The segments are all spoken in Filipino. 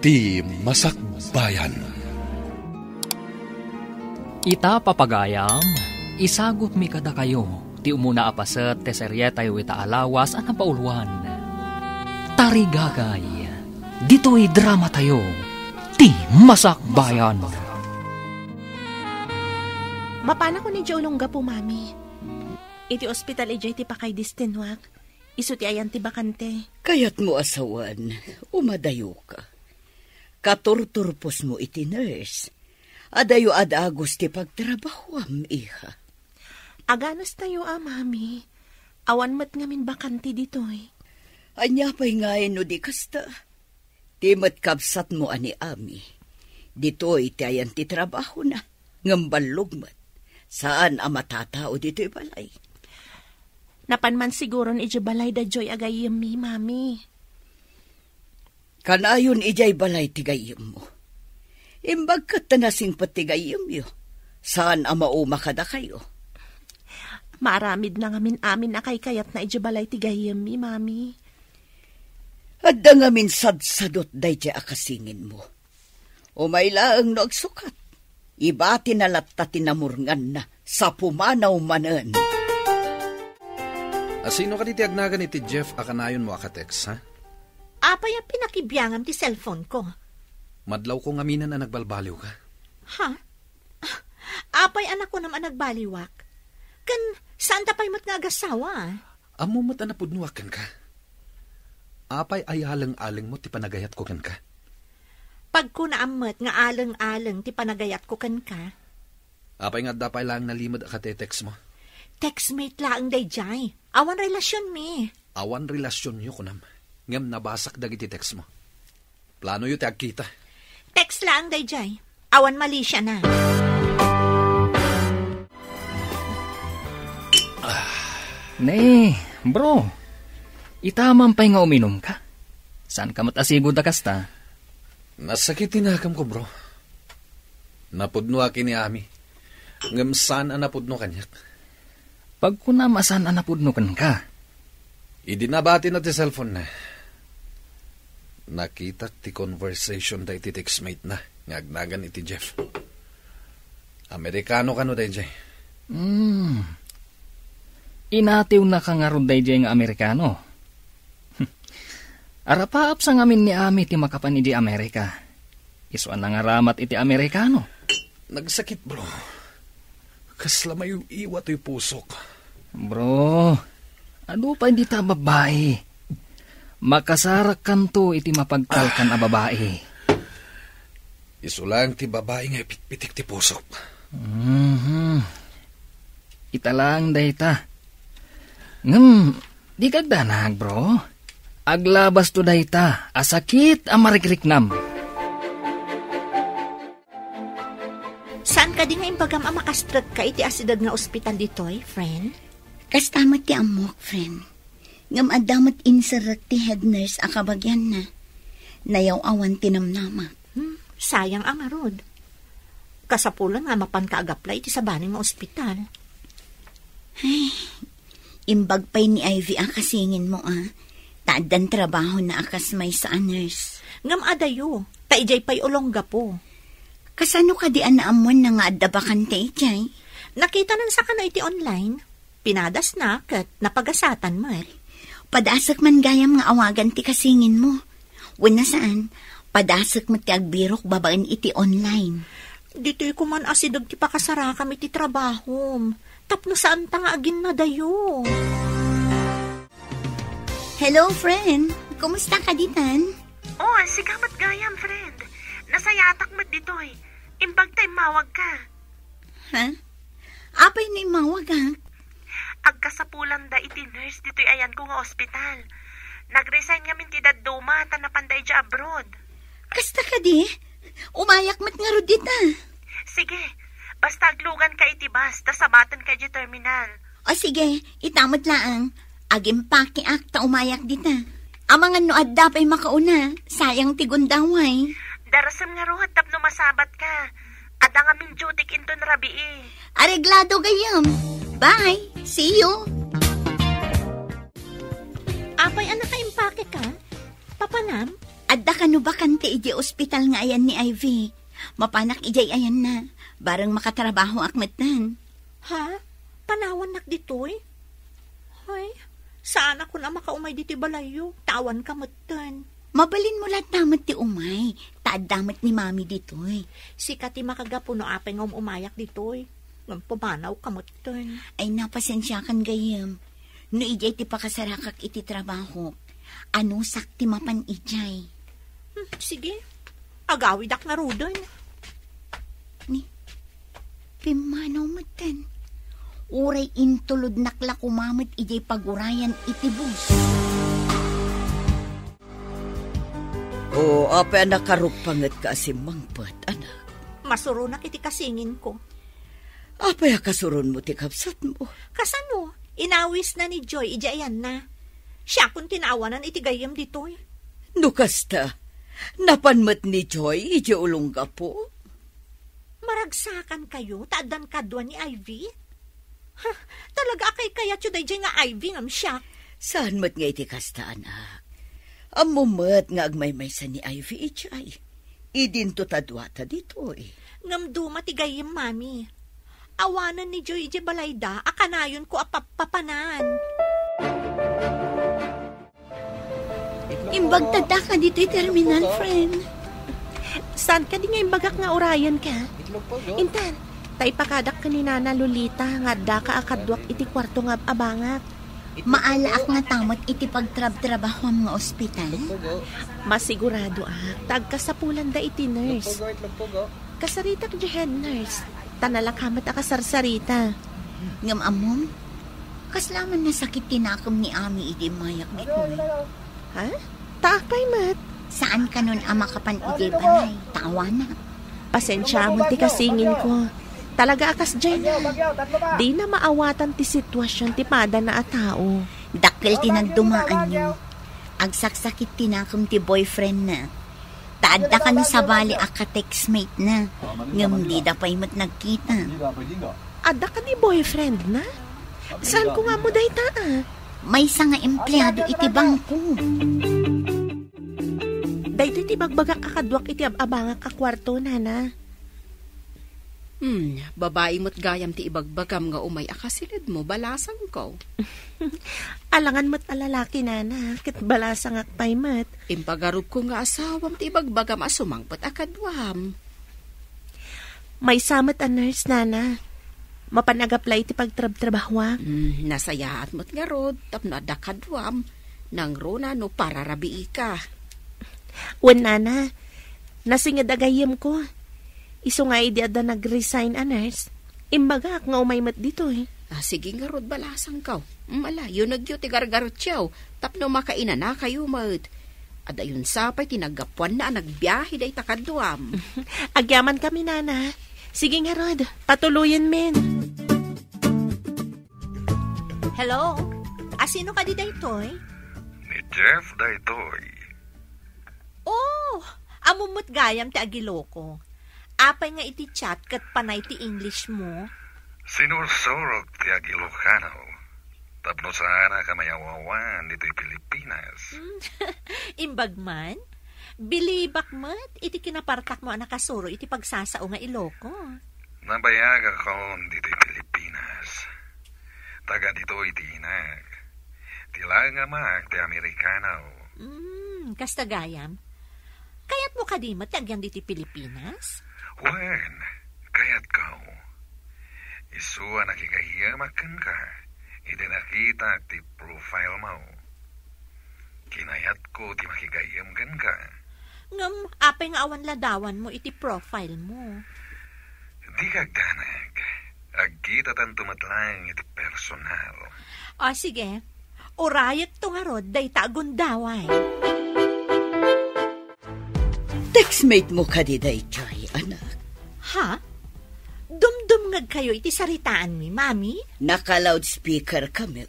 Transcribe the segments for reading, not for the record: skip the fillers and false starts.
ti Masakbayan. Ita papagayam, isagot mi kada kayo, ti umuna apaset te serye tayo ita alawas anang pauluan. Tarigagay, dito'y drama tayo, ti Masakbayan. Mapana ko ni Jolongga po, mami. Iti ospital ijay ti pakay distinwak. Isu ti ayan ti bakante. Kayat mo asawan, umadayo ka. Katurturpos mo iti nurse. Adayo adagos ti pagtrabahwam, iha. Aganas tayo, mami. Awan mat ngamin bakante ditoy. Anya pa'y ngayon no di kasta. Ti mat kabsat mo ani ami. Ditoy ti ayan ti trabaho na. Ngambalog mat. Saan ang matatao dito'y balay? Napanman siguro ni ijay balay da joy agayim mi, mami. Kanayon ijay balay tigayim mo. Imbag kat tanasing patigayim yo. Saan ang mauma kada kayo? Maramid na ngamin amin na kay kayat na ijay balay tigayim mi, mami. Adda ngamin sadsadot day jay akasingin mo. Umayla ang nagsukat. Iba tinalatta tinamurngan na sa pumanaw manan. Sino ka diti agnagan iti Jeff akanayon mo akatex, ha? Apay ang pinakibiyangam ti cellphone ko. Madlaw ko ngaminan na nagbalbaliw ka. Ha? Apay anak ko naman nagbaliwak. Kan saan tapay mo't nga agasawa? Amo mo't anapudnuwakan ka. Apay ayalang-aling mo ti panagayat ko kan ka. Pag ko naamat nga alang-alang ti panagayat ko kan ka. Apay nga dapay lang nalimod akatetext mo. Textmate lang dayjay. Awan relasyon mi. Awan relasyon yo kunam. Ngam nabasak dagiti text mo. Plano yu ti agkita. Text lang dayjay. Awan mali siya na. Ne, bro. Itaman pa'y nga uminom ka. Saan ka matasigod da kasta? Nasakitin akam ko, bro. Napudno akin ni Ami. Ngam saan ang napudno kanyak? Pag ko na masan ang napudno kan ka. Idinabati na ti cellphone na. Nakita ti conversation da iti textmate na. Ngagnagan iti Jeff. Amerikano ka no day jay? Inatiw na ka nga ron day jay nga Amerikano. Arapaap sa ngamin ni Ami ti makapan iti Amerika. Isuan na nga ramat iti Amerikano. Nagsakit, bro. Kasla may iwat yung pusok. Bro, ano pa hindi ta babae? Makasarak kanto iti mapagtalkan a babae. Isulang ti babae nga ipitpitik ti pusok. Italang dayta. Di kagdanag, bro. Aglabas to dayta, asakit ang marikriknam. Saan ka di nga impagam ang makastrag ka iti asidad nga ospital ditoy, friend? Kastamat ti amok, friend. Ngam adamat insarak ti head nurse akabagyan na. Nayaw awan tinamnama. Sayang ang arod. Kasapulan nga mapan kaagaplay iti sabaning nga ospital. Ay, imbag pa'y ni Ivy ang kasingin mo, Taadan trabaho na akas may sa nurse. Ngam adayo, taijay pa'y ulongga po. Kasano ka di anaamon na nga adabakante ijay? Nakita nan sa kana iti online. Pinadas na kat napagasatan mo Padasak man gayam nga awagan ti kasingin mo. Wala saan, padasak mo ti agbirok babaen iti online. Dito'y kuman asidag ti pakasara kami ti trabaho. Tapno saan ta nga agin na dayo. Hello, friend. Kumusta ka ditan? Oh, sigamat gayam, friend. Nasayatak mo dito'y. Imbag tayo mawag ka. Ha? Apay na mawag, Agkasapulang da iti nurse dito'y ayan ko nga ospital. Nag-resign ngamin ti daduma ta napanday dya abroad. Kasta ka di? Umayak mat nga ro dita. Sige, basta aglugan ka iti bus, ta sabatan ka di terminal. O sige, itamot laang. Agim paki akta umayak dita. Amangan no adda pa'y makauna, sayang ti gundaway. Darasam nga ro, tapno masabat ka. Ada nga min duty kinton rabii. Areglado gayam. Bye. See you. Apay anak ka impake ka? Papanam? Adda ka no ba kante iji ospital nga ayan ni Ivy? Mapanak ijay ayan na. Barang makatrabaho akmetan. Ha? Panawan nak ditoy? Hay, saan ako na makaumay dito balayo? Tawan ka matan. Mabalin mo lahat damat ti umay. Taad damat ni mami ditoy. Si Kati makagapo no apay nga umayak ditoy. Ngam pumanaw ka matan. Ay napasensya kan gayam. No ijay ti pakasarakak iti trabaho. Ano sakti mapan ijay? Sige, agawidak nga rudan. Ni, pimanaw matan. Uray intulod nakla kumamit ijay pagurayan iti bus. O, apa nakaruppangat ka asimangpat, anak? Masurunak iti kasingin ko. Apa kasuron mo ti kapsat mo? Kasano? Inawis na ni Joy, ijayan na. Siya kung tinawanan iti gayam ditoy. Nukasta, napanmat ni Joy, iti ulong ka po? Maragsakan kayo, taadan kadwa ni Ivy? Ha, talaga akay kaya tsuday dyan nga Ivy ngam siya. Saan mat nga iti kasta, anak? Amumat nga agmaymaysa ni Ivy ichay. Idinto tadwata dito eh. Ngam duma ti gayam, mami. Awanan ni Joy iti balayda, akanayon ko apapapanan. Imbag tada ka dito'y terminal, friend. Saan ka di nga imbagak nga orayan ka? Intan, taipakadak ka ni Nana Lolita nga da ka akadwak iti kwarto nga abangak. Maalaak nga tamat iti pagtrab-trabaho nga ospital. Masigurado tagka sa pulan da iti nurse. Kasaritak di head nurse. Tanalakamat akasarsarita. Ngam amom, kaslaman na sakit tinakam ni Ami iti mayak dito. Ha? Takay mat. Saan ka nun ama kapan iti balay? Tawa na. Pasensya mo ti kasingin ko. Talaga akas dyan na. Di na maawatan ti sitwasyon ti pada na a tao. Dakil tinagdumaan nyo. Agsaksakit tinakam ti boyfriend na. Taadda ka na sa bali aka-textmate na. Ngam di da pa'y mat nagkita. Adda ka ni boyfriend na? Saan ko nga mo dahi taa? May isa nga empleyado iti bangko. Dahito iti bagbagak kakadwak iti ababangak kakwarto, Nana. Babae mo't gayam ti ibagbagam nga umay akasilid mo, balasang ko. Alangan mo't alalaki, Nana, kit balasang akpay mat. Impagarog ko nga asawam ti ibagbagam asumangpat akadwam. May samat a nurse, Nana. Mapanagaplay ti pagtrab-trabahwa. Nasayaat mo't nga rod, tapno adakadwam. Nang rona no pararabii ka. Wen, Nana, nasingad agayim ko. Iso nga idi ada nag-resign a nurse. Imbagak nga umaymat dito eh. Sige nga rod, balasang kaw. Malayo nagyo ti gargarot siyaw. Tapno makaina na kayo mat. Adayon sapay tinagapuan na nagbiyahe day takadwam. Agyaman kami, Nana. Sige nga rod, patuloyin men. Hello? Sino ka di daytoy? Ni Jeff daytoy. Oh, amumot gayam ti agiloko. Apay nga iti chat kat panay ti English mo. Sinursorok ti Agilocano. Tapno sana kamayawawan dito'y Pilipinas. Imbagman, bilibak mat, iti kinapartak mo nakasuro iti pagsasao nga Iloko. Nabayag ako dito'y Pilipinas. Taga dito'y tinag. Tila nga mag ti Amerikano. Kasta gayam. Kayat mo kadimat agyan diti Pilipinas? Wen, kayat kao. Isuwa nakikahiyamakkan ka. Iti nakita ti profile mo. Kinayat ko ti makikayamkan ka. Ngam, apay nga awan ladawan mo iti profile mo. Di kagdanag. Agkita tan tumatlang iti personal. Sige. Urayat to nga rod, day tagundaway. Textmate mo ka di day, Joy, anak. Ha? Dumdumngag kayo iti saritaan mi, mami? Naka-loudspeaker kami.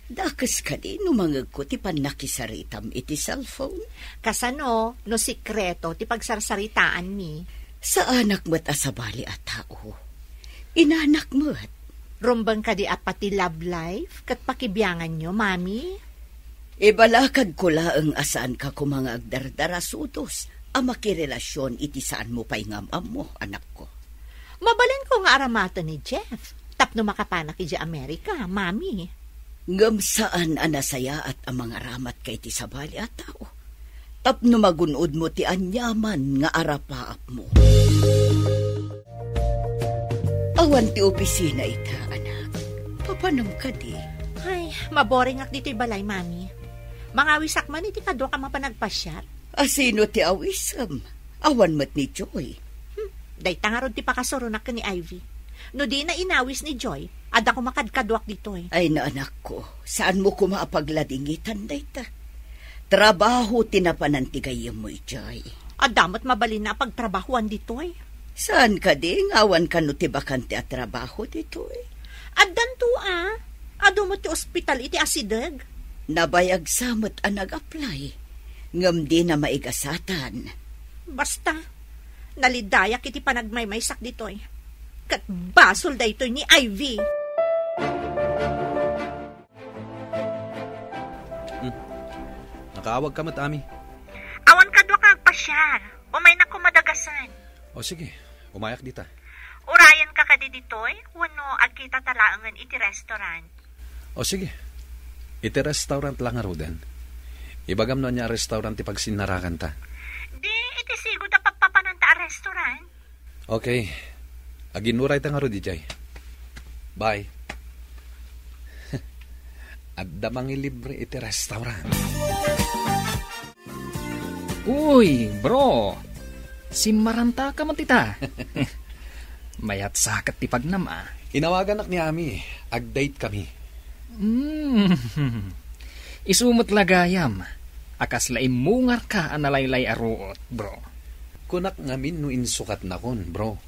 Dakas ka di, numangag ko ti panakisaritam iti cellphone. Kasano, no sikreto ti pagsarsaritaan mi? Sa anak mo't asabali at tao. Inanak mo't. Rumbang ka di apati love life, kat pakibiyangan nyo, mami? Ibalakad ko laang asaan ka ko mga agdardarasutos, ang makirelasyon iti saan mo pa'y ngamam mo, anak ko. Mabalin ko nga aramata ni Jeff. Tapno makapanak iti Amerika, mami. Ngam saan anasaya at ang mga ramat kay ti sabali at tao. Tapno magunod mo ti anyaman nga arapaap mo. Awan ti opisina ita, anak. Papanam ka di. Ay, maboring ak dito'y balay, mami. Mga wisak man iti kadwa ka mapanagpasyat. Asino ti awisam? Awan mat ni Joy. Day tangarod ti pakasurunak ka ni Ivy. No di na inawis ni Joy, ad ako makadkadwak dito eh. Ay na anak ko, saan mo ko maapagladingitan day ta? Trabaho tinapanantigayam mo, Joy. Adamot mabalin na pagtrabahuan dito eh. Saan ka di? Ngawan ka no ti bakante at trabaho dito eh. Addan to Ado mo ti ospital iti asideg. Nabayag samot ang nag-apply. Ngam di na maigasatan. Basta, nalidayak iti panagmaymaysak dito eh. Kat basol da ito ni Ivy. Nakaawag ka mat, Ami. Awan ka doon ka agpasyar. Umay na kumadagasan. O sige, umayak dita. Urayan ka kadi ditoy, wano agkita talaangan iti restaurant. O sige, iti restaurant lang nga roden. Ibagam na niya restaurant ti pagsinarakan ta. Di, iti sigo da pagpapananta a restaurant. Okay, aginuray ta nga rodi jay. Bye. At damang ilibre iti restaurant. Uy, bro. Simaranta ka man tita. Mayat sakat ti pagnam Inawagan ni Ami. Ag-date kami. Isumot lagayam. Akas laim mungar ka analaylay aruot, bro. Kunak ngamin no insukat na kon, bro.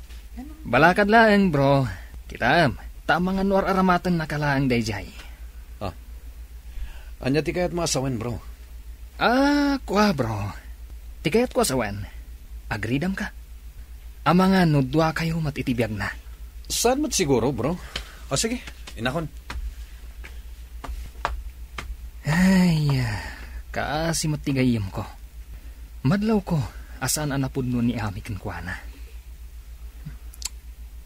Balakad lang, bro. Kitam, tamang anwar aramatan na kalaang dayjay. Anya ti kayat mo asawan, bro? Kwa, bro. Ti kayat ko asawan. Agridam ka. Amanga nudwa kayo matitibiyag na. Saan mo't siguro, bro? O sige, inakon. Ay, kaasi matigayim ko. Madlaw ko, asaan anapod nun ni Ami Kinkwana.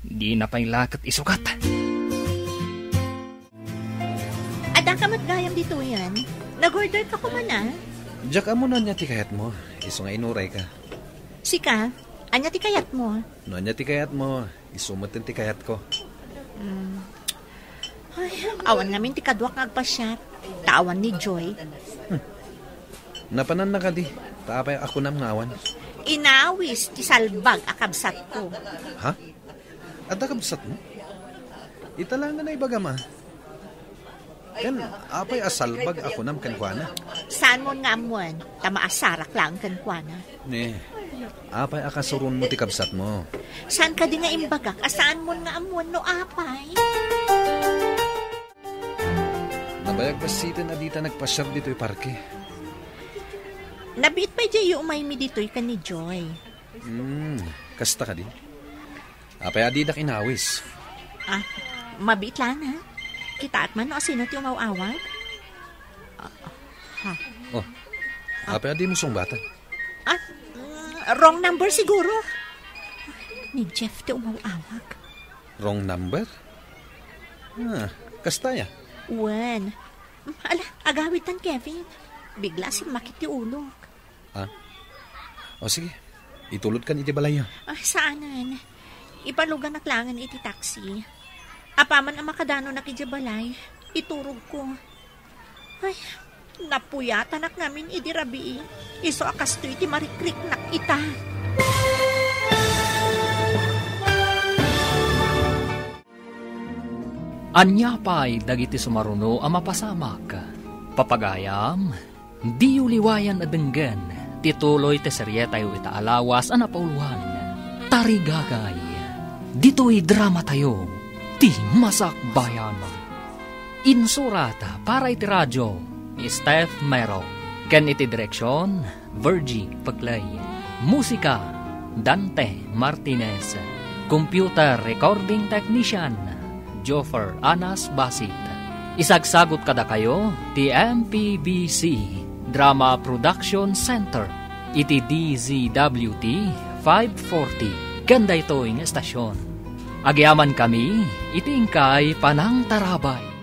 Di na pa'y lakat isukat. Ada ka matgayam dito yan. Nag-order ka ko man Diyak amo na niya ti kayat mo. Iso nga inuray ka. Sika, anya ti kayat mo? No niya ti kayat mo. Isumot ti kayat ko. Ay, awan namin ti kadwak ngagpasyat. Tawan ni Joy. Napanan na ka di. Taapay ako nam ngawan. Inawis ti salbag akabsat ko. Ha? At akabsat mo? Italangan na ibagama. Kan, apay asalbag ako nam kankwana. Saan mo nga amuan? Tamaasarak lang kankwana. Ne, apay akasurun mo ti kabsat mo. Saan ka di nga imbagak? Asaan mo nga amuan no apay? Nabayag pa sita na dita nagpasyar dito'y parke. Nabiit pa dyan yung umay mi dito'y ka ni Joy. Kasta ka di. Apay adidak inawis. Mabiit lang Kita at man no sino ti umawawag? Apay adi mo sungbatan. Wrong number siguro. Ni Jeff ti umawawag. Wrong number? Kasta ya? Wen. Ala, agawitan Kevin. Bigla si makiti ulog. O sige, itulod kan iti balaya. Saanan? Ipalugan naklangan iti taxi. Apaman ang makadano na kijabalay, iturog ko. Ay, napuyatan nak namin idirabi. Iso akas to iti marikrik nak ita. Anya pa'y dagiti sumaruno ang mapasamak. Papagayam, di uliwayan adenggan, tituloy te seryetayo ita alawas anapauluan. Tarigagay, dito'y drama tayo. Ti Masak Bayan. Insurata para iti radyo ni Steph Mero. Ken iti direksyon Virgie Paglay. Musika Dante Martinez. Computer recording technician Joffer Anas Basit. Isagsagot kada kayo, ti MPBC Drama Production Center, iti DZWT 540, ganda ito yung estasyon. Agyaman kami, iti ingkay Panang Tarabay.